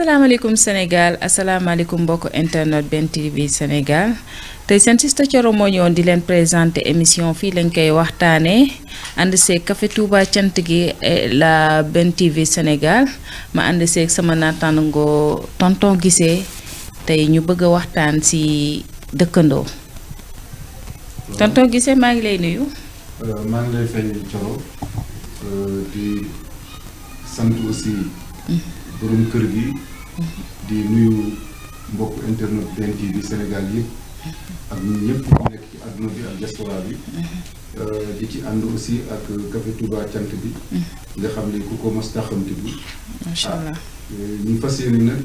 asalaamaaleykum Sénégal asalaamaaleykum mbokk internet Ben TV Sénégal tey seen sista Thioro moo ñëwoon di leen présenter émission fii lañ koy waxtaanee ànd seeg Café Touba cant gi la Ben TV Sénégal ma ànd seeg sama naataango tonton Guissé tey ñu bëgg a waxtaan ci dëkkandoo. tonton Guissé maa ngi lay nuyu. maa ngi lay fay Thioro di sant aussi. borom kër gi di nuyu mbokk internet Ben TV Sénégal yëpp ak ñun ñëpp ñu nekk ci àdduna bi ak diaspora bi di ci ànd aussi ak Café Touba cant bi nga xam ne ku ko mos taxamti bi macha allah ñu fas yéene nag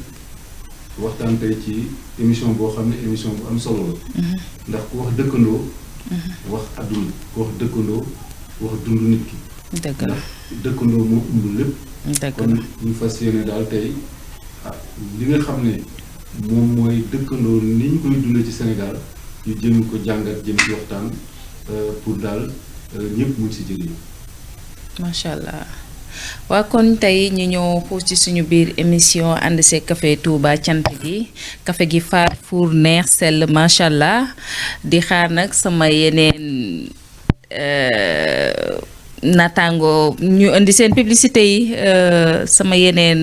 waxtaan tey ci émission boo xam ne émission bu am solo la ndax ku wax dëkkandoo wax àdduna ku wax dëkkandoo wax dund nit ki dëgg la dëkkandoo moo ëmb lépp kon dëgg la ñu fas yéene daal tey li nga xam ne moom mooy dëkkandoo ni ñu koy dundee ci Sénégal ñu jëm ko jàngat jëm ci waxtaan pour daal ñëpp mun si jëriñu. macha allah waa kon tey ñu ñëw xuus ci suñu biir émission ànd seeg Café Touba cant gi café gi faar fuur neex sell macha allah di xaar nag sama yeneen. naataango ñu indi seen publicité yi sama yeneen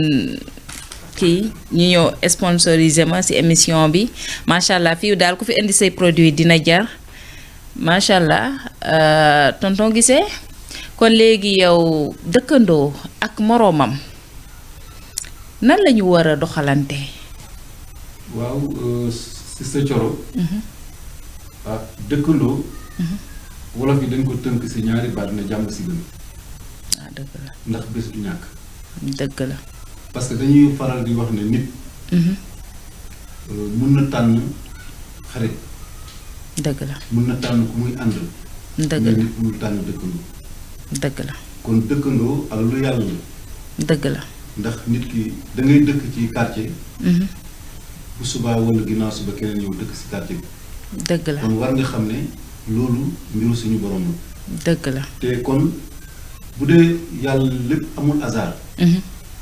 kii ñu ñëw sponsorisé ma ci émission bi macha allah fii daal ku fi indi say produit dina jar macha allah tonton Guissé kon léegi yow dëkkandoo ak moroomam nan la ñu war a doxalante. waaw si sa Thioro. dëkkandoo. wolof yi dañ ko tënk ci ñaari baat ne jàmm ci gën. dëgg la ndax bés du ñàkk. dëgg la. parce que dañuy faral di wax ne nit. mun na tànn xarit. dëgg la mun na tànn ku muy àndal. dëgg la nit mun tànn dëkkandoo. dëgg la. kon dëkkandoo ak lu yàlla la. dëgg la. ndax nit ki da ngay dëkk ci quartier. bu subaa wala ginnaaw suba keneen ñëw dëkk ci quartier bi. dëgg la kon war nga xam ne. loolu mbiru suñu borom la. dëgg la te kon bu dee yàlla lépp amul hasard.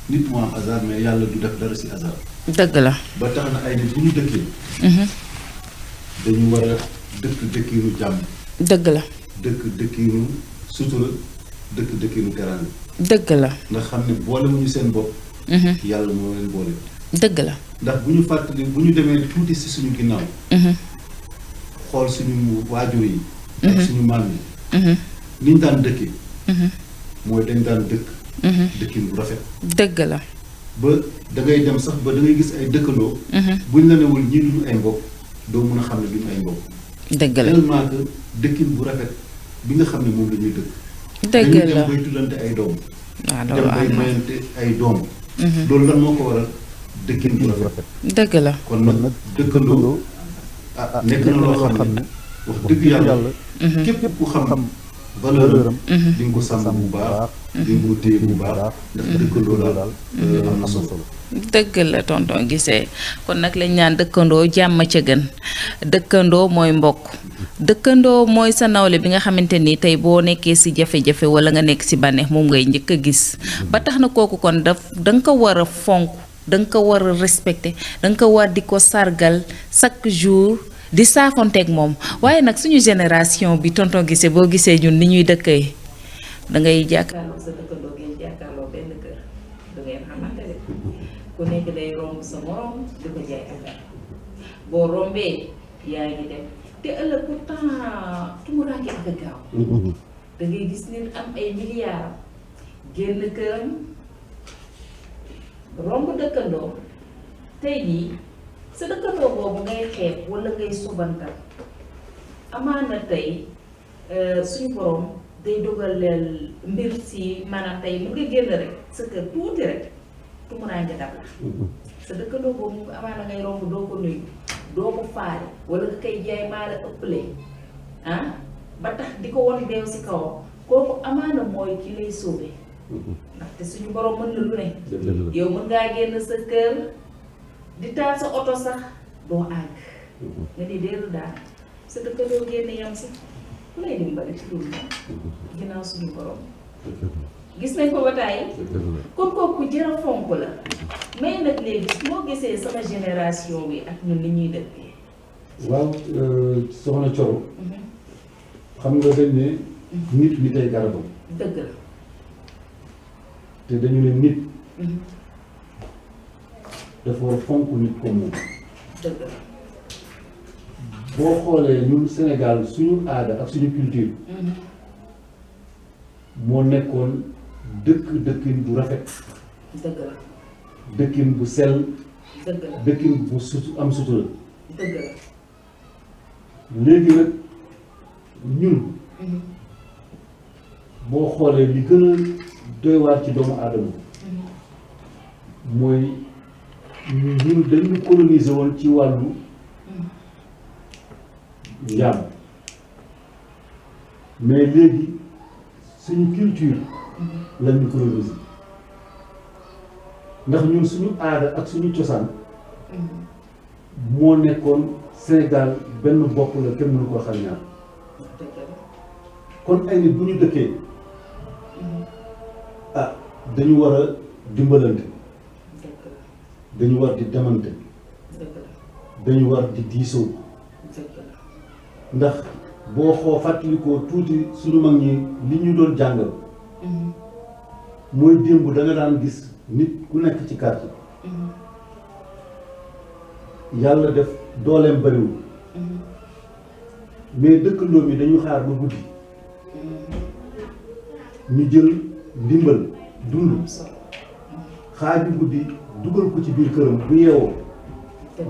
nit moo am hasard mais yàlla du def dara ci hasard. dëgg la ba tax na ay nit bu ñu dëkkee. dañu war a dëkk dëkkiinu jàmm. dëgg la dëkk dëkkiinu sutura dëkk dëkkiinu teraanga. dëgg la ndax xam ne boolewuñu seen bopp. yàlla moo leen boole. dëgg la ndax bu ñu fàttali bu ñu demee tuuti ci suñu ginnaaw. xool suñu waajur yi. ak suñu maam yi. ni ñu daan dëkkee. mooy dañ daan dëkk. dëkkin bu rafet. dëgg la. ba da ngay dem sax ba da ngay gis ay dëkkandoo. buñ la newul ñii duñu ay mbokk doo mën a xam ne duñu ay mbokk. dëgg la tellement que dëkkin bu rafet bi nga xam ne moom la ñuy dëkk. dëgg la dañuy dem bay tuddante ay doom. waaw dem loolu bay am na mayante ay doom. loolu lan moo ko waral dëkkin bu rafet. dëgg la kon nag dëkkandoo. nekk na loo xam ne wax dëgg yàlla képp ku xam valeur am di nga ko sàmm bu baax di nga ko téye bu baax ndax dëkkandoo daal am na solo. dëgg la tonton Guissé kon nag lañ naan dëkkandoo jàmm ca gën dëkkandoo mooy mbokk dëkkandoo mooy sa nawle bi nga xamante ni tey boo nekkee ci jafe-jafe walla nga nekk ci bànneex moom ngay njëkk a gis ba tax na kooku kon danga ko war a fonk danga ko war a respecter danga ko war di ko sargal chaque jour di saafonteeg moom waaye nag suñu génération bi tonton Guissé boo gisee ñun ni ñuy dëkkee da ngay jàkkaarloo sa dëkkandoo ngeen jàkkaarloo benn kër du ngeen xamante ne ku nekk day romb sa morom di ko jaay affaire boo rombee yaa ngi dem te ëllëg pourtant tumuraange ak a gaaw da ngay gis nit am ay milliards génn këram romb dëkkandoo tey jii sa dëkkandoo boobu ngay xeeb walla ngay subantal amaana tey suñu borom day dogaleel mbir si maanaam tey mu nga génn rek sa kër tuuti rek tumuraange dab la sa dëkkandoo boobu amaana ngay romb doo ko nuyu doo ko faale walla nga koy jaay maa la ëpple ba tax di ko won deew si kawam kooku amaana mooy ki lay sauver ndaxte suñu borom mën na lu ne yow mën ngaa génn sa kër di taal sa oto sax doo àgg nga ni dellu daal sa dëkkandoo génn yam si ku lay dimbali ci loolu ginnaaw suñu borom gis nañ ko ba tàyyi kon kooku jërë fonk la mais nag léegi moo gisee sama génération bi ak ñun li ñuy dëkkee. waaw soxna Thioro xam nga dañ ne nit ñi tey garabam. dëgg la. te dañu ne nit dafa war fonk nit comme moom. dëgg la. boo xoolee ñun Sénégal suñu aada ak suñu culture moo nekkoon dëkkin bu rafet. dëgg la. dëkkin bu sell. dëgg la. dëkkin bu am sutura. dëgg la. léegi nag ñun boo xoolee li gën a doy waar ci doomu aadama mooy ñun dañu coloniser woon ci wàllu njaam mais léegi suñu culture lañu coloniser ndax ñun suñu aada ak suñu cosaan moo nekkoon Sénégal benn bopp la kenn mënu ko xam ñaar kon ay nit bu ñu dëkkee ah dañu war a dimbalante dañu war di demante dañu war di diisoo ndax boo fàttalikoo tuuti suñu mag ñi li ñu doon jàngal mooy démb da nga daan gis nit ku nekk ci quartier yàlla def dooleem bariwul mais dëkkandoo mi dañu xaar ba guddi ñu jël ndimbal dund xaaju guddi dugal ko ci biir këram bu yeewoo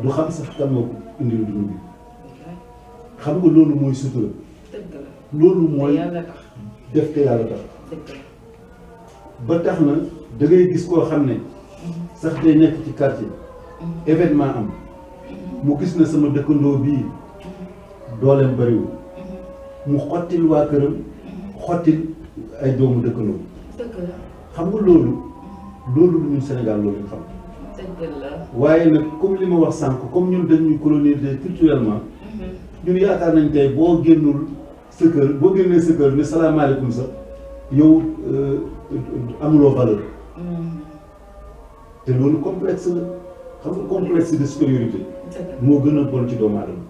du xam sax kan moo ko indil dund bi xam nga loolu mooy sutura loolu mooy def te yàlla tax ba tax na da ngay gis koo xam ne sax day nekk ci quartier événement am mu gis na sama dëkkandoo bii dooleem bariwul mu xottil waa këram xottil ay doomu dëkkandoo xam nga loolu lu ñun Sénégal loolu xam waaye nag comme li ma wax sànq comme ñun dañuy coloniser culturellement ñun yaakaar nañ tey boo génnul sa kër boo génnee sa kër ne salaamaaleykum sax yow amuloo valeur te loolu complexe la xam nga complexe de supériorité moo gën a bon ci doomu aadama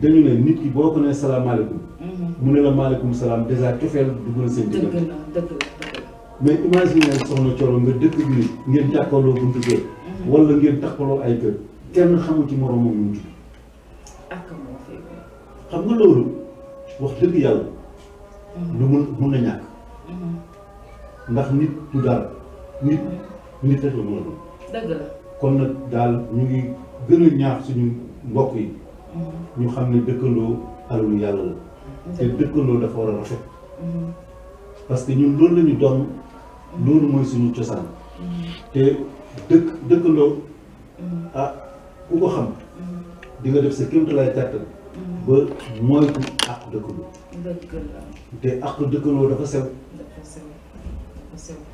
dañu ne nit ki boo ko nee salaamaaleykum mu ne la maaleykum salaam dèjà cofeel dugg na seen diggante mais imagine soxna Thioro nga dëkk bi nit ngeen jàkkaarloo buntu kër wala ngeen taxaloo ay kër kenn xamul ci moromam ñu tudd xam nga loolu wax dëgg yàlla lu mun na ñàkk ndax nit du dara nit rek la mën a doon dëgg la kon nag daal ñu ngi gën a ñaax suñu mbokk yi ñu xam ne dëkkandoo alalu yàlla la te dëkkandoo dafa war a rafet parce que ñun loolu la ñu doon loolu mooy suñu cosaan te dëkkandoo ah ku ko xam di nga def sa kéemtalaay kàttan ba moytu àq dëkkandoo te àq dëkkandoo dafa sew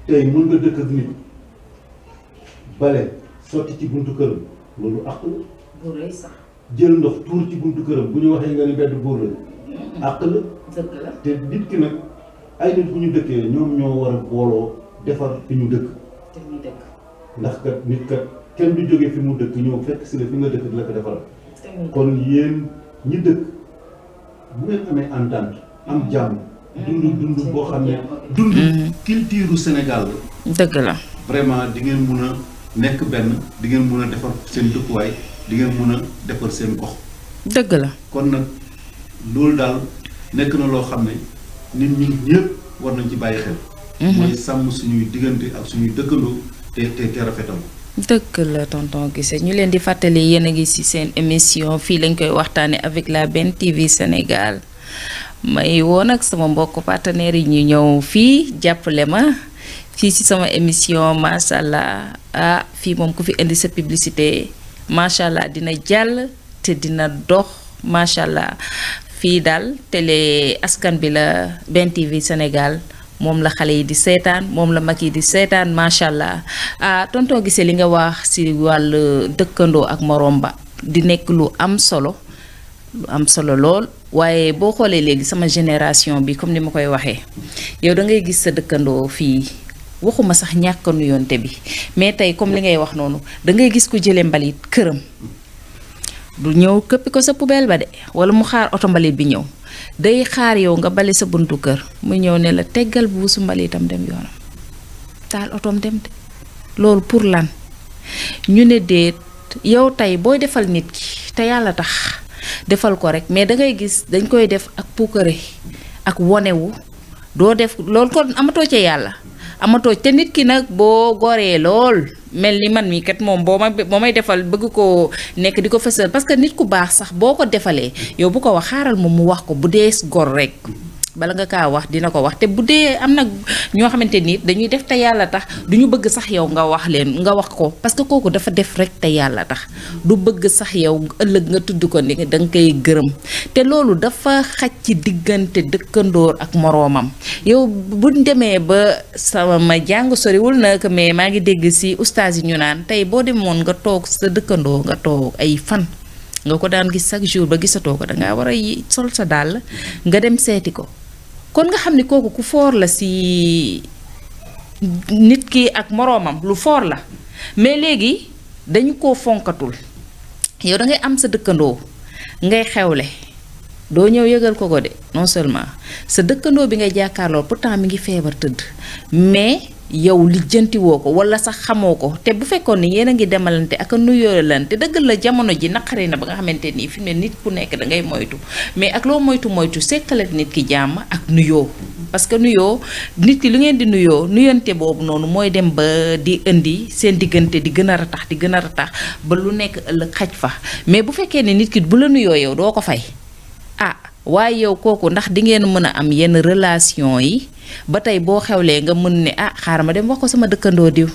tey mën nga dëkk ak nit bale sotti ci buntu këram loolu àq la jël ndox tuur ci buntu këram bu ñu waxee nga ni bedd buur la àq la te nit ki nag ay nit bu ñu dëkkee ñoom ñoo war a booloo defar fi ñu dëkk ndax kat nit kat kenn du jóge fi mu dëkk ñëw fekk si la fi nga dëkk di la ko defaral kon yéen ñi dëkk bu ngeen amee entente am jàmm dund boo xam ne dund culture Sénégal la dëgg la vraiment di ngeen mun a nekk benn di ngeen mun a defar seen dëkkuwaay di ngeen mun a defar seen gox dëgg la kon nag loolu daal nekk na loo xam ne nit ñi ñëpp war nañ ci bàyyi xel mooy sàmm suñuy diggante ak suñuy dëkkandoo te rafetal dëgg la tonton Guissé ñu leen di fàttali yéen a ngi ci seen émission fii lañ koy waxtaane avec la Ben TV Sénégal may woon ak sama mbokk partenaires yi ñu ñëw fii jàppale ma fii ci sama émission macha allah ah fii moom ku fi indi sa publicité macha allah dina jàll te dina dox macha allah fii daal télé askan bi la Ben TV Sénégal moom la xale yi di seetaan moom la mag yi di seetaan macha allah ah tonton Guissé li nga wax ci wàllu dëkkandoo ak morom ba di nekk lu am solo lool waaye boo xoolee léegi sama génération bi comme ni ma koy waxee yow da ngay gis sa dëkkandoo fii waxuma sax ñàkk a nuyoonte bi mais tey comme li ngay wax noonu da ngay gis ku jëlee mbalit këram du ñëw këppi ko sa poubelle ba de wala mu xaar oto mbalit bi ñëw day xaar yow nga bale sa buntu kër mu ñëw ne la teggal buusu mbalitam dem yoonam taal otoom dem de loolu pour lan ñu ne déet yow tey booy defal nit ki te yàlla tax defal ko rek mais da ngay gis dañ koy def ak puukare ak wonewu doo def loolu kon amatoo ca yàlla amatoo te nit ki nag boo goree lool mel ni man mii kat moom boo may defal bëgg ko nekk di ko fësal parce que nit ku baax sax boo ko defalee yow bu ko wax xaaral moom mu wax ko bu dee gor rek bala nga kaa wax dina ko wax te bu dee am na ñoo xamante ni dañuy def te yàlla tax du ñu bëgg sax yow nga wax leen nga wax ko parce que kooku dafa def rek te yàlla tax du bëgg sax yow ëllëg nga tudd ko ni da nga koy gërëm te loolu dafa xaj ci diggante dëkkandoor ak moroomam yow buñ demee ba sama jàng soriwul nag mais maa ngi dégg ci ustaas yi ñu naan tey boo demoon nga toog sa dëkkandoo nga toog ay fan nga ko daan gis chaque jour ba gisatoo ko dangaa war a sol sa dàll nga dem seeti ko kon nga xam ni kooku ku foor la ci nit ki ak moroomam lu foor la mais léegi dañu koo fonkatul yow da ngay am sa dëkkandoo ngay xewle doo ñëw yëgal ko de non seulement sa dëkkandoo bi ngay jàkkaarloo pourtant mi ngi feebar tëdd mais yow lijjanti woo ko wala sax xamoo ko te bu fekkoon ni yéen a ngi demalante ak a nuyoolante dëgg la jamono ji naqari na ba nga xamante nii fi mu ne nit ku nekk da ngay moytu mais ak loo moytu sekkal ak nit ki jàmm ak nuyoo parce que nuyoo nit ki lu ngeen di nuyoo nuyante boobu noonu mooy dem ba di indi seen diggante di gën a ratax ba lu nekk ëllëg xaj fa mais bu fekkee ne nit ki bu la nuyoo yow doo ko fay waaye yow kooku ndax di ngeen mën a am yenn relation yi ba tey boo xewlee nga mën ne xaaral ma dem wax ko sama dëkkandoo diw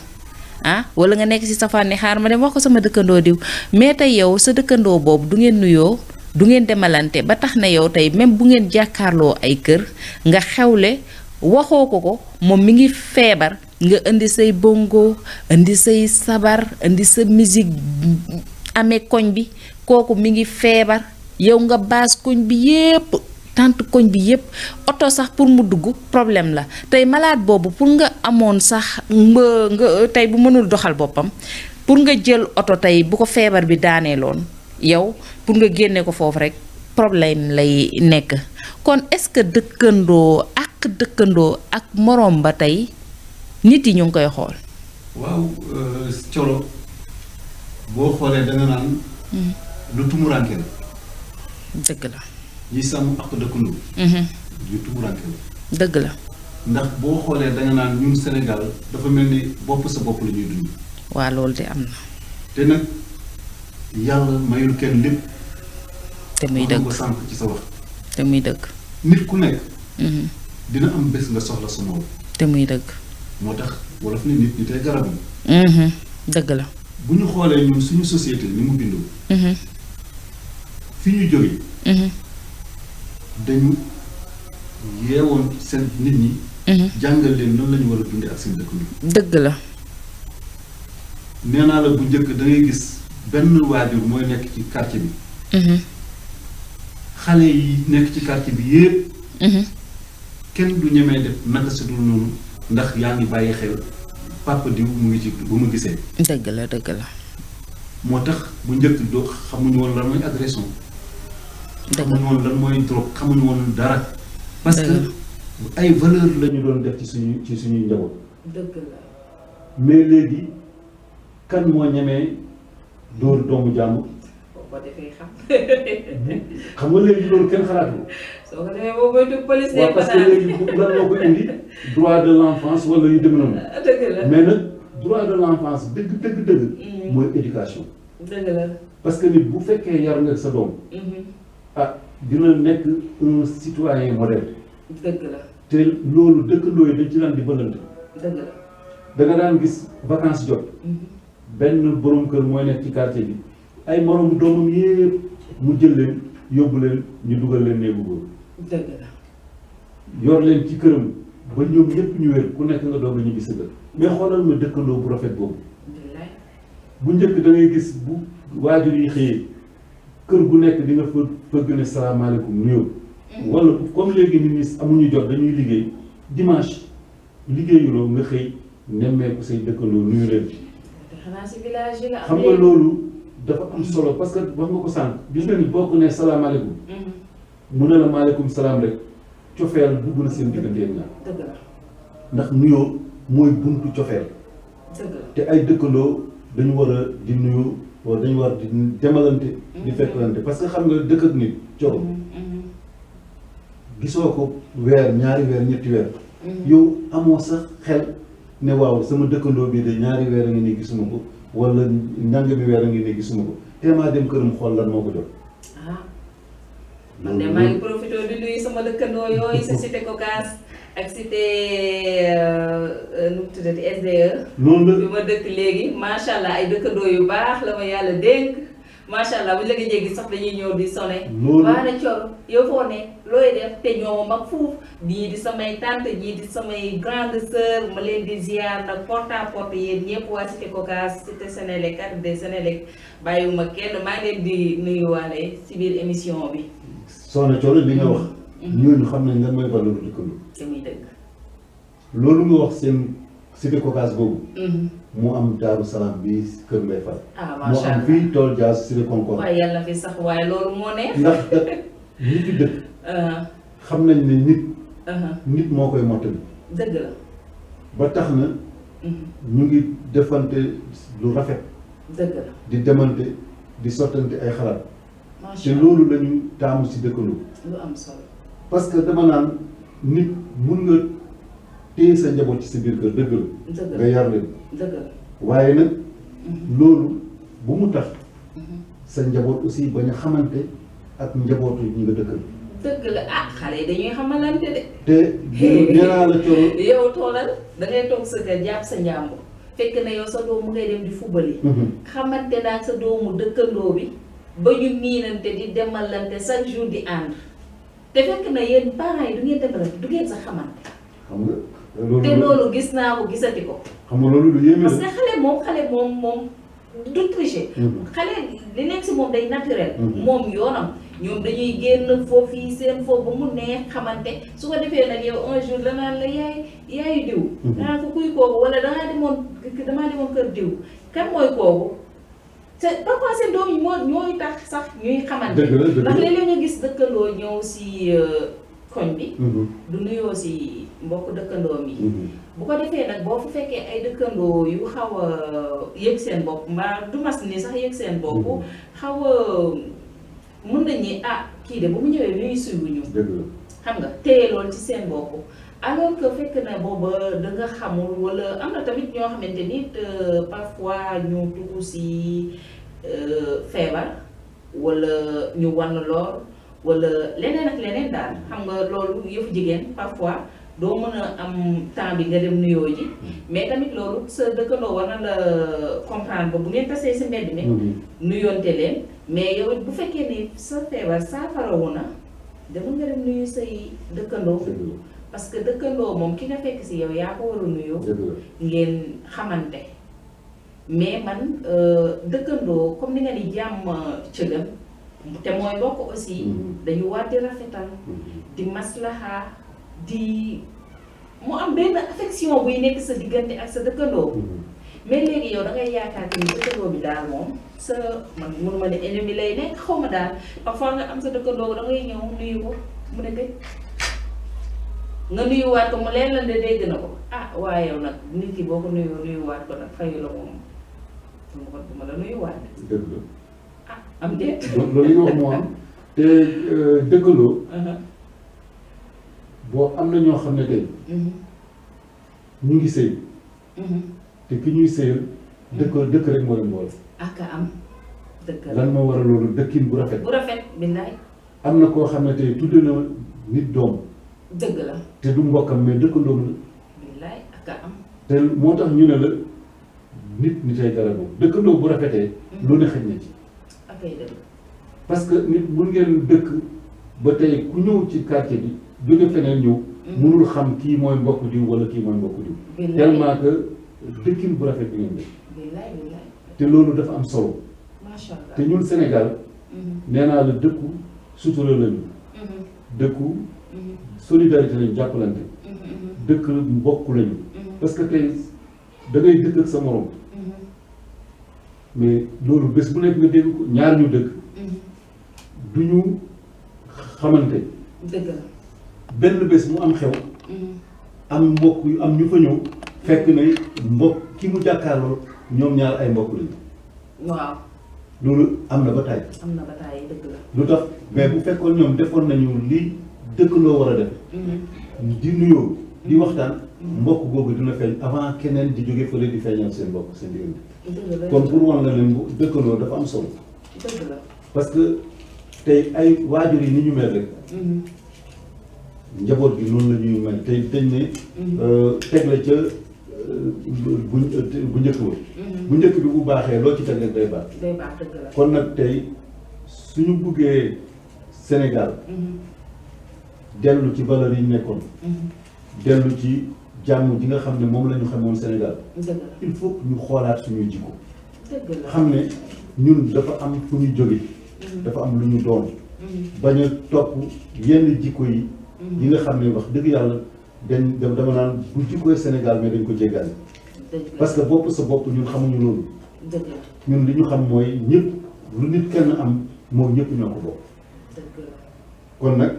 wala nga nekk ci safaan ne xaaral ma dem wax ko sama dëkkandoo diw mais tey yow sa dëkkandoo boobu du ngeen nuyoo du ngeen demalante ba tax na yow tey même bu ngeen jàkkaarloo ay kër nga xewle waxoo ko moom mi ngi feebar nga indi say bongo indi say sabar indi sa musique amee koñ bi kooku mi ngi feebar yow nga baas koñ bi yépp tant koñ bi yépp oto sax pour mu dugg problème la tey malade boobu pour nga amoon sax nga tey bu mënul doxal boppam pour nga jël oto tey bu ko feebar bi daaneeloon yow pour nga génne ko foofu rek problème lay nekk kon est-ce que dëkkandoo ak moroom ba tey nit yi ñu ngi koy xool. waaw Coro boo xoolee da nga naan. lu tumuraanke la. dëgg la. ñi sàmm ak dëkkandoo. lu tumuraanke la. dëgg la. ndax boo xoolee da nga naan ñun Sénégal dafa mel ni bopp sa bopp la ñuy dund. waa loolu de am na. te nag yàlla mayul kenn lépp. te muy dëgg ko sànq ci sa wax. te muy dëgg. nit ku nekk. dina am bés nga soxla sa moom. te muy dëgg. moo tax wolof ni nit ñi tey garabam. dëgg la. bu ñu xoolee ñun suñu société ni mu bindoo. fi ñu jógee. dañu yeewoon seen nit ñi. jàngal leen noonu la ñu war a dundee ak seen dëkkandoo. dëgg la. nee naa la bu njëkk da ngay gis benn waajur mooy nekk ci quartier bi. xale yi nekk ci quartier bi yépp. kenn du ñemee def naka si dul noonu ndax yaa ngi bàyyi xel papa diw mu ngi ci bu ma gisee. dëgg la dëgg la. moo tax bu njëkk doo xamuñu woon lan mooy agression. xamuñu woon lan mooy drogue xamuñu woon dara. parce que ay valeur la ñu doon def ci suñuy njaboot. dëgg la. mais léegi kan moo ñemee dóor doomu jàmbur. boo defee xam. xam nga léegi loolu kenn xalaatu ko. soo ko defee boo moytu police waaw parce que léegi lan moo ko indi droit de l'enfance wala yu demee noonu. dëgg la mais nag droit de l'enfance dëgg. mooy éducation. dëgg la. parce que nit bu fekkee yar nga sa doom. dina nekk un citoyen modèle. dëgg la. te loolu dëkkandoo yi dañ ci daan di bëlante. dëgg la. da nga daan gis vacances jot. benn borom kër mooy nekk ci quartier bi. ay moromu doomam yépp mu jël leen yóbbu leen ñu dugal leen néegu góor. dëgg la. yor leen ci këram ba ñoom ñëpp ñu wér ku nekk nga doog a ñibbi sa kër mais xoolal ma dëkkandoo bu rafet boobu. bu njëkk da ngay gis bu waajur yi xëyee kër gu nekk di nga fa bëgg ne salaamaaleykum nuyoo. wala comme léegi nit ñi amuñu jot dañuy liggéey dimanche liggéeyuloo nga xëy nemmeeku say dëkkandoo nuyu leen. xanaa si village yi la xam nga loolu dafa am solo parce que wax nga ko sànq gis nga ni boo ko nee salaamaaleykum. mu ne la maaleykum salaam rek cofeel dugg na seen diggante ñaar. dëgg la ndax nuyoo mooy buntu cofeel. dëgg la te ay dëkkandoo dañu war a di nuyu wala dañu war di demalante. di fekkalante parce que xam nga dëkk ak nit coow. gisoo ko weer ñaari weer ñetti weer. yow amoo sax xel ne waaw sama dëkkandoo bii de ñaari weer a ngi nii gisuma ko wala nangami weer a ngi nii gisuma ko teemaa dem këram xool lan moo ko jot. man de maa ngi profité di nuyu sama dëkkandoo yooyu sa cité Cocasse ak cité nu mu tuddati SDE. noonu la bi ma dëkk léegi macha allah ay dëkkandoo yu baax la ma yàlla dénk macha allah bu ñu la ko jéggi sax dañuy ñëw di sonné. loolu waa na coro yow foo ne looy def te ñoo ma mag fuuf ñii di samay tante ñii di samay grande sœur ma leen di ziar nag porte à porte yéen ñëpp waa cité Cocasse cité Sénélec carte de Sénélec bàyyiwuma kenn maa ngi leen di nuyuwaale si biir émission bi. soxna Thioro li nga wax. ñooñu xam nañ lan mooy valeur dëkkandoo. te muy dëgg. loolu nga wax seen cité Cocasse boobu. mu am Daaru Salaam bi Kër Mbaye Fall. ah moo macha am allah fii Tool Dias cité Concorde. waaye yàlla fi sax waaye loolu moo neex. ndax ñi fi dëkk. xam nañ ne nit. nit moo koy mottali. dëgg la. ba tax na. ñu ngi defante lu rafet. dëgg la. di demante di sottante ay xalaat. macha te allah loolu lañu taamu si dëkkandoo. lu am solo. parce que dama naan nit mun nga téye sa njaboot ci sa biir kër dëgg la. dëgg nga la yar leen. dëgg la. waaye nag loolu bu mu tax sa njaboot aussi bañ a xamante ak njabootu ñi nga dëkkal. dëgg la ah xale yi dañuy xamalante de. te nee naa la Thioro. yow toolal da ngay toog sa kër jàpp sa njàmbur fekk na yow sa doomu ngay dem di fubali. xamante naa sa doomu dëkkandoo bi ba ñu miinante di demalante chaque jour di ànd te fekk na yéen parents yi du ngeen demalante du ngeen sax xamante. xam nga loolu te loolu gis naa ko gisati ko. xam nga loolu lu yéeme parce que la. xale moom du tricher. xale li nekk si moom day naturel. moom yoonam ñoom dañuy génn foofu yi seen foofu ba mu neex xamante su ko defee nag yow un jour danaan la yaayu diw. danaa ko kuy kooku wala damaa demoon kër diw kan mooy kooku. te parfois seen doom yi ñooy tax sax ñuy xamante. dëgg la dëgg la ndax léeg-léeg nga gis dëkkandoo ñëw si koñ bi. du nuyoo si mbokk dëkkandoom yi. bu ko defee nag boo fa fekkee ay dëkkandoo yu xaw a yëg seen bopp mbaa du mas ni sax yëg seen bopp. xaw a mën nañ ni ah kii de bu mu ñëwee nuyu suyuñu. dëgg la xam nga téye loolu ci seen bopp. alors que fekk na booba da nga xamul wala am na tamit ñoo xamante ni parfois ñu dugg si feebar wala ñu wan lool wala leneen ak leneen daal xam nga loolu yëfu jigéen parfois doo mën a am temps bi nga dem nuyoo ji mais tamit loolu sa dëkkandoo war na la comprendre ba bu ngeen tasee si mbedd mi nuyoonte leen mais yow bu fekkee ni sa feebar saafarawu na dama nga dem nuyu say dëkkandoo. parce que dëkkandoo moom ki nga fekk si yow yaa ko war a nuyoo ngeen xamante mais man dëkkandoo comme ni nga ni jàmm cëgam te mooy bokk aussi dañu war di rafetal di maslaha di mu am benn affection buy nekk sa diggante ak sa dëkkandoo mais léegi yow da ngay yaakaar ni dëkkandoo bi daal moom sa man mënuma ne ennemi lay nekk xaw ma daal parfois nga am sa dëkkandoo da ngay ñëw nuyu ko mu ne gëj nga nuyuwaat ko mu leen la de dégg na ko ah waaye yow nag nit ki boo ko nuyuwaat ko nag fayu la moom du ma la nuyuwaat. dëgg la ah am déet. loolu li nga wax moo am te dëkkandoo. boo am na ñoo xam ne tey. ñu ngi sëy. te ki ñuy sëyal. dëkk rek moo leen boole. ak am dëkk la lan moo waral loolu dëkkin bu rafet. bu rafet billaay. am na koo xam ne tey tudde na nit doom. dëgg la. te du mbokkam mais dëkkandoom la. billaay ak am. te moo tax ñu ne la nit ay garabam dëkkandoo bu rafetee. lu ne xëj na ci. ak ay dëgg. parce que nit mun ngeen dëkk ba tey ku ñëw ci quartier bi jóge feneen ñëw. mënul xam kii mooy mbokk diw wala kii mooy mbokk diw. billaay tellement que dëkkin bu rafet bi ngeen def. billaay billaay. te loolu dafa am solo. macha allah te ñun Sénégal nee naa la dëkku sutura lañu dëkku solidarité lañu jàppalante dëkk mbokk lañu parce que tey da ngay dëkk ak sa morom mais loolu bés bu nekk nga dégg ko ñaar ñu dëkk du ñu xamante dëgg la benn bés mu am xew am mbokk yu am ñu fa ñëw fekk ne mbokk ki mu jàkkaarloo ñoom ñaar ay mbokk lañu waaw loolu am na ba tàyyi am na ba tàyyi dëgg la lu tax mais bu fekkoon ñoom defoon nañu li dëkkandoo war a def di nuyoo di waxtaan mbokk boobu dina feeñ avant keneen di jóge fële di feeñal seen mbokk seen diggante kon pour wan la leen dëkkandoo dafa am solo dëgg la parce que tey ay waajur yi ni ñu mel rek njaboot gi noonu la ñuy mel tey dañ ne teg la ca bu njëkk ba bu njëkk bi bu baaxee loo ci teg rek day baax day baax dëgg la kon nag tey suñu buggee Sénégal dellu ci valeur yi ñu nekkoon dellu ci jàmm ji nga xam ne moom la ñu xamoon Sénégal il faut que ñu xoolaat suñuy jikko xam ne ñun dafa am fu ñu jóge dafa am lu ñu doon bañ a topp yenn jikko yi yi nga xam ne wax dëgg yàlla dama naan bu jikkoy Sénégal mais dañ ko jéggaani parce que bopp sa bopp ñun xamuñu loolu ñun li ñu xam mooy ñëpp lu nit kenn am moom ñëpp ñoo ko bokk kon nag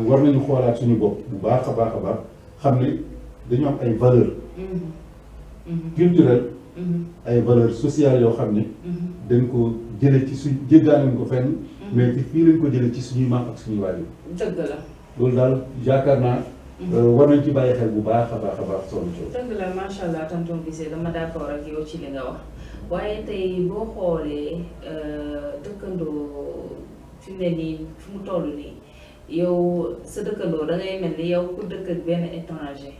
war nañu xoolaat suñu bopp bu baax a baax a baax xam ne dañu am ay valeurs culturelles ay valeurs sociales yoo xam ne dañ ko jële ci suñ jéggaanañ ko fenn mais ci fii lañ ko jële ci suñuy maam ak suñuy waajur dëgg la loolu daal yaakaar naa war nañ ci bàyyi xel bu baax a baax a baax soxna Thiaw dëgg la macha allah tonton Guissé dama d'accord ak yow ci li nga wax waaye tey boo xoolee dëkkandoo fi mu ne nii fi mu toll nii yow sa dëkkandoo da ngay mel ni yow ku dëkk ak benn étranger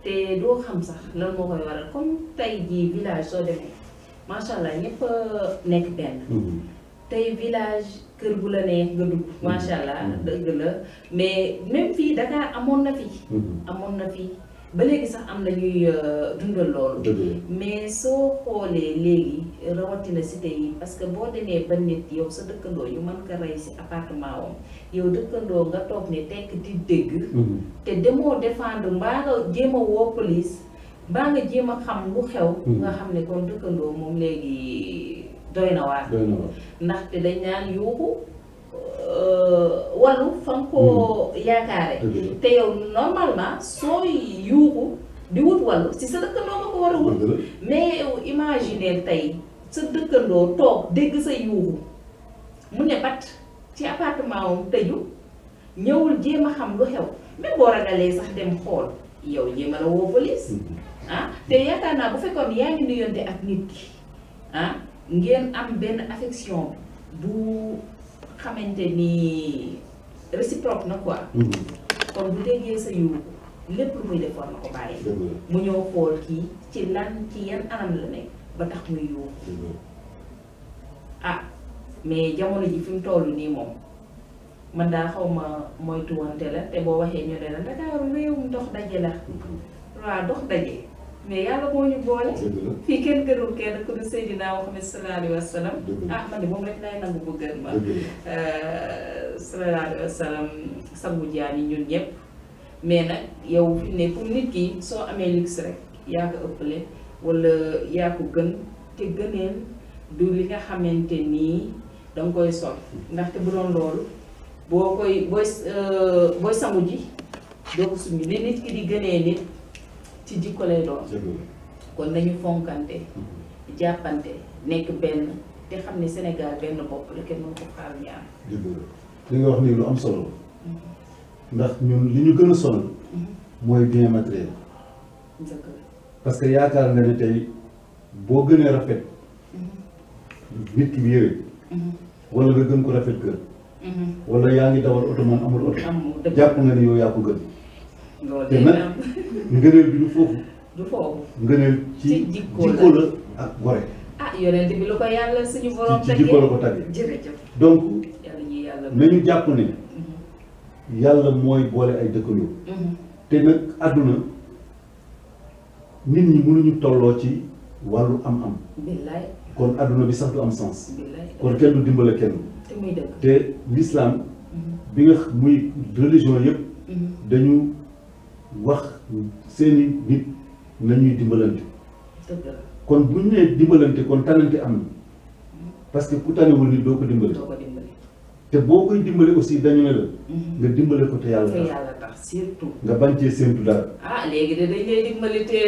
te doo xam sax lan moo koy waral comme tey jii village soo demee macha allah ñëpp nekk benn tey village kër bu la neex nga dugg macha allah dëgg la mais même fii Dakar amoon na fi ba léegi sax am na ñuy dundal loolu mais soo xoolee léegi rawatina cité yi parce que boo demee ba nit yow sa dëkkandoo ñu mën ko rey si appartement wam yow dëkkandoo nga toog ne tekk di dégg te demoo défendre mbaa nga jéem a woo police mbaa nga jéem a xam lu xew nga xam ne kon dëkkandoo moom léegi doy na waar ndaxte dañ naan yuuxu wàllu fa nga koo yaakaare te yow normalement sooy yuuxu di wut wàllu si sa dëkkandoo nga ko war a wut mais yow imaginer tey sa dëkkandoo toog dégg sa yuuxu mu ne bat ci appartement wam tëju ñëwul jéem a xam lu xew même boo ragalee sax dem xool yow jéem a la woo police te yaakaar naa bu fekkoon yaa ngi nuyonte ak nit ki ngeen am benn affection bu xamante ni réciproque na quoi kon bu déggee sa yuuxu lépp lu muy def war na ko bàyyi mu ñëw xool kii ci lan ci yan anam la nekk ba tax muy yuuxu mais jamono ji fi mu toll nii moom man daa xaw ma moytuwante la te boo waxee ñu ne la Dakar réewum dox daje la waaw dox daje mais yàlla moo ñu boole fii kenn gënul kenn ku du Seydina Muhammad sallallahu alayhi wa sallam man de moom rek laay nangu bu gën ma sallallahu alayhi wa sallam sangu jaam yi ñun ñëpp mais nag yow fi ne pour nit ki soo amee luxe rek yaa ko ëppale wala yaa ko gën te gëneel du li nga xamante nii danga koy sol ndaxte bu doon loolu booy sangu ji doo ko suñu li nit ki di gënee nit ci jikko lay doon kon nañu fonkante jàppante nekk benn te xam ne Sénégal benn bopp la kenn mënu ko xaar ñaar li nga wax nii lu am solo ndax ñun li ñu gën a sonal mooy bien matériel parce que yaakaar nga ne tey boo gënee rafet nit ki bi yëre wala nga gën ko rafet kër wala yaa ngi dawal oto man amul oto jàpp nga ne yow yaa ko gën te nag ngëneel bi du foofu ngëneel ci jikko la ak gore yonent bi lu ko yàlla suñu borom ci jikko la ko tàggee jërëjëf donc nañu jàpp ne yàlla mooy boole ay dëkkandoo te nag àdduna nit ñi mënuñu tolloo ci wàllu am-am kon adduna bi sax du am sens kon kenn du dimbale kenn te l'islam bi nga muy religion yëpp dañu wax seeni nit nañuy dimbalante kon bu ñu nee dimbalante kon tanante am na parce que ku tanewul nit doo ko dimbale te boo koy dimbale aussi dañu ne la nga dimbale ko te yàlla tax surtout nga bañ cee séentu dara léegi de dañ lay dimbali te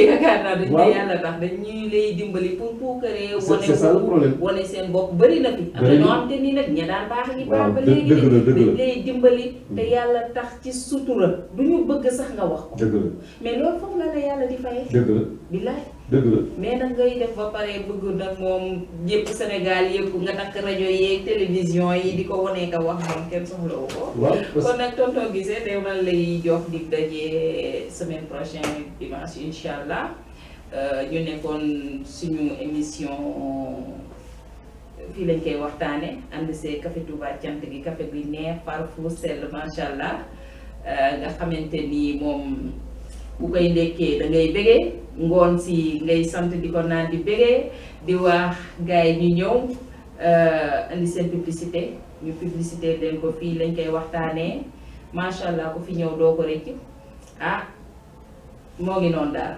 yaakaar naa dañ lay yàlla tax dañuy lay dimbali pour puukaree c'est ça le problème wane seen bopp bëri na fi am na ñoo xam te ni nag ña daan baax ngi baax ba léegi dañ lay dimbali te yàlla tax ci sutura du ñu bëgg sax nga wax ko dëgg la mais loolu foofu la yàlla di fayee dëgg la billaay dëgg la mais nag ngay def ba pare bëgg nag moom yëpp Sénégal yëpp nga takk rajo yeeg télévision yi di ko wanee ka wax moom kenn soxlawu ko kon nag tonton Guissé tey man lay jox dig daje semaine prochaine dimanche incha allah ñu nekkoon suñu émission fii lañ koy waxtaane ànd see Café Touba cant gi café bi neex parfum sell macha allah nga xamante ni moom bu koy ndekkee da ngay bégee ngoon si ngay sant di ko naan di bégee di wax gars yi ñu ñëw indi seen publicité ñu publicité leen ko fii lañ koy waxtaanee macha allah ku fi ñëw doo ko rëcc moo ngi noonu daal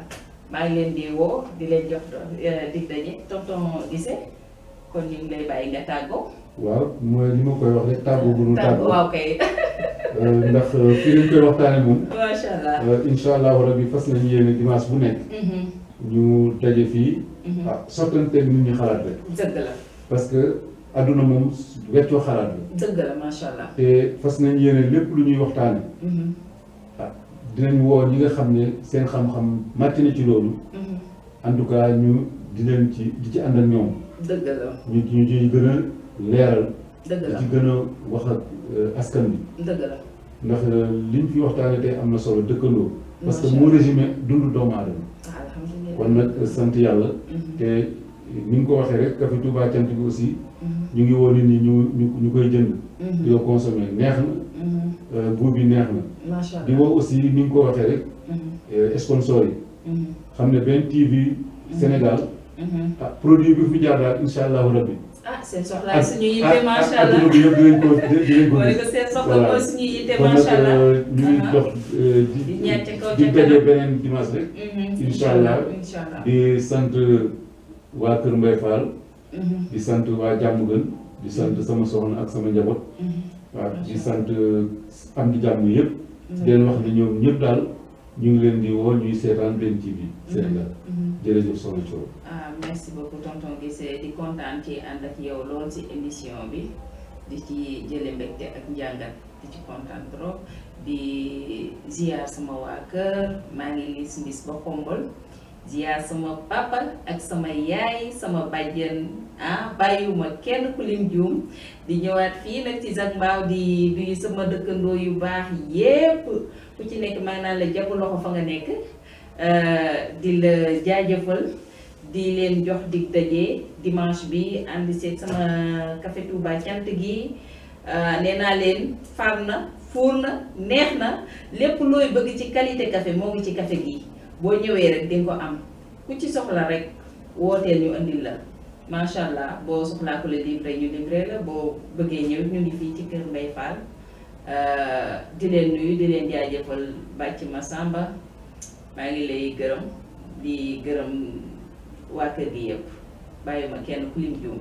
maa ngi leen di woo di leen jox dig daje tonton Guissé kon ñu ngi lay bàyyi nga tàggoo. waaw mooy li ma koy wax rek tàggoo bu nu tàggoo waaw kay. ndax fii lañ koy waxtaanee moom. macha allah incha allahu rabi fas nañu yéene dimanche bu nekk. ñu daje fii. sottanteeg nit ñi xalaat rek. dëgg la. parce que adduna moom weccoo xalaat la. dëgg la macha allah. te fas nañu yéene lépp lu ñuy waxtaane dinañ woo ñi nga xam ne seen xam-xam màcc na ci loolu. en tout cas ñu di leen di ci ànd ak ñoom. dëgg la. ñu ciy gën a leeral. dëgg la di ci gën a wax ak askan bi. dëgg la. ndax liñ fi waxtaane tey am na solo dëkkandoo. parce que moo résumé dundu doomu aadama. alhamdulilah kon nag sant yàlla. te ni nga ko waxee rek Café Touba cant bi aussi. ñu ngi woo nit ñi ñu koy jënd. di ko consommer neex na. buub bi neex na. macha allah di woo aussi ni nga ko waxee rek. sponsor yi. xam ne benn TV Sénégal. produit bi fi jaar daal incha allahu rabbi. seen soxlaa suñu yitte macha allah adduna bi yëpp dinañ ko gis. ko seen soxla mooy suñu yitte macha allah ñu ngi dox di daje beneen dimanche rek. incha allah di sant waa Kër Mbaye Fall. di sant waa Diamaguène di sant sama soxna ak sama njaboot. waaw di sant am di jàmm yëpp. di leen wax ne ñoom ñëpp daal ñu ngi leen di woo ñuy seetaan benn TV Sénégal. jërëjëf soxna Thioro. merci beaucoup tonton Guissé di kontaan ci ànd ak yow lool ci émission bi di ci jële mbégte ak njàngat di ci kontaan trop di ziar sama waa kër maa ngi lis mbis ba xombol ziar sama papa ak sama yaay sama bàjjen bàyyiwuma kenn ku lim juum di ñëwaat fii nag ci Zac Mbao di nuyu sama dëkkandoo yu baax yépp ku ci nekk maa ngi naan la jàpp loxo fa nga nekk di la jaajëfal di leen jox dig daje dimanche bi ànd seet sama Café Touba cant gi nee naa leen far na fuur na neex na lépp looy bëgg ci qualité café moo ngi ci café gi boo ñëwee rek di nga ko am ku ci soxla rek wooteel ñu andil la macha allah boo soxlaa ko la livré ñu livré la boo bëggee ñëw ñu ngi fii ci Kër Mbaye Fall di leen nuyu di leen jaajëfal bàcc Massamba maa ngi lay gërëm di gërëm waa kër gi yëpp bàyyi ma kenn ku lim juum